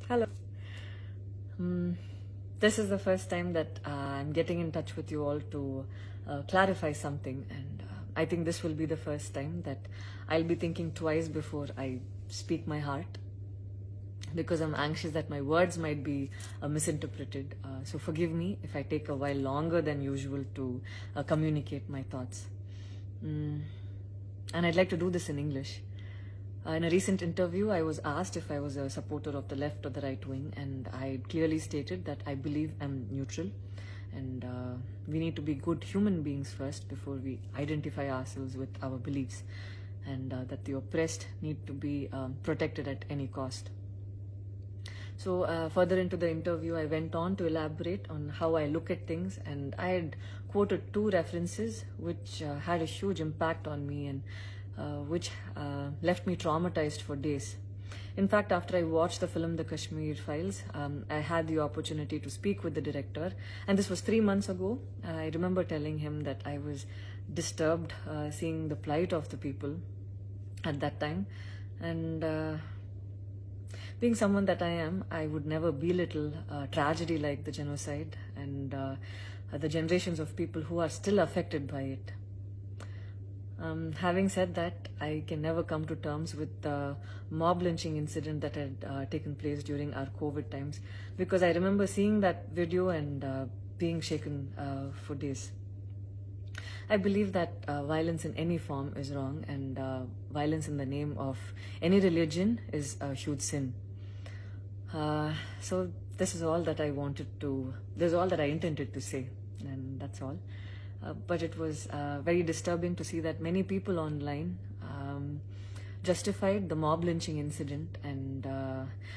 Hello. Mm, this is the first time that I'm getting in touch with you all to clarify something, and I think this will be the first time that I'll be thinking twice before I speak my heart, because I'm anxious that my words might be misinterpreted. So forgive me if I take a while longer than usual to communicate my thoughts. And I'd like to do this in English. In a recent interview, I was asked if I was a supporter of the left or the right wing, and I clearly stated that I believe I'm neutral, and we need to be good human beings first before we identify ourselves with our beliefs, and that the oppressed need to be protected at any cost. So further into the interview, I went on to elaborate on how I look at things, and I had quoted two references which had a huge impact on me, and which left me traumatized for days. In fact, after I watched the film The Kashmir Files, I had the opportunity to speak with the director, and this was 3 months ago. I remember telling him that I was disturbed seeing the plight of the people at that time, and being someone that I am, I would never belittle tragedy like the genocide and the generations of people who are still affected by it. Having said that, I can never come to terms with the mob lynching incident that had taken place during our COVID times, because I remember seeing that video and being shaken for days. I believe that violence in any form is wrong, and violence in the name of any religion is a huge sin. So this is all that I this is all that I intended to say, and that's all. But it was very disturbing to see that many people online justified the mob lynching incident, and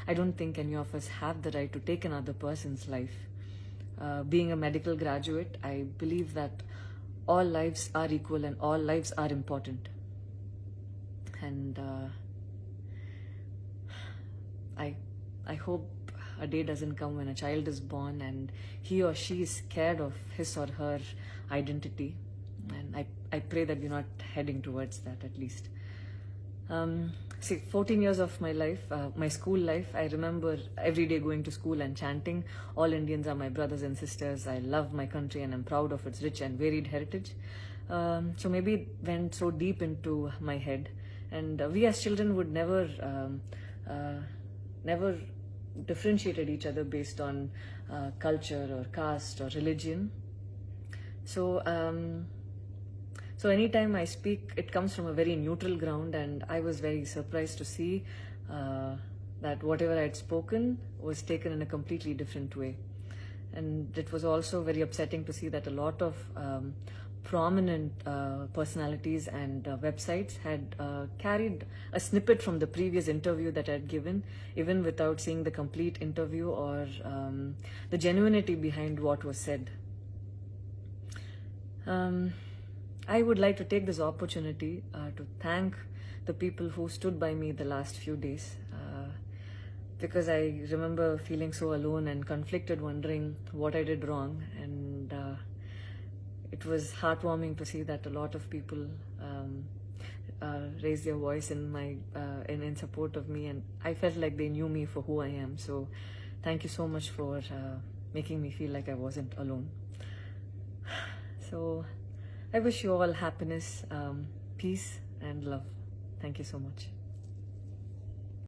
I don't think any of us have the right to take another person's life. Being a medical graduate, I believe that all lives are equal and all lives are important. And I hope a day doesn't come when a child is born and he or she is scared of his or her identity, and I pray that we're not heading towards that, at least. 14 years of my life, my school life, I remember every day going to school and chanting, "All Indians are my brothers and sisters. I love my country and I'm proud of its rich and varied heritage." So maybe it went so deep into my head, and we as children would never differentiated each other based on culture or caste or religion. So anytime I speak, it comes from a very neutral ground, and I was very surprised to see that whatever I had spoken was taken in a completely different way. And it was also very upsetting to see that a lot of prominent personalities and websites had carried a snippet from the previous interview that I had given, even without seeing the complete interview or the genuinity behind what was said. I would like to take this opportunity to thank the people who stood by me the last few days, because I remember feeling so alone and conflicted, wondering what I did wrong, and it was heartwarming to see that a lot of people raised their voice in support of me, and I felt like they knew me for who I am. So thank you so much for making me feel like I wasn't alone. So I wish you all happiness, peace and love. Thank you so much.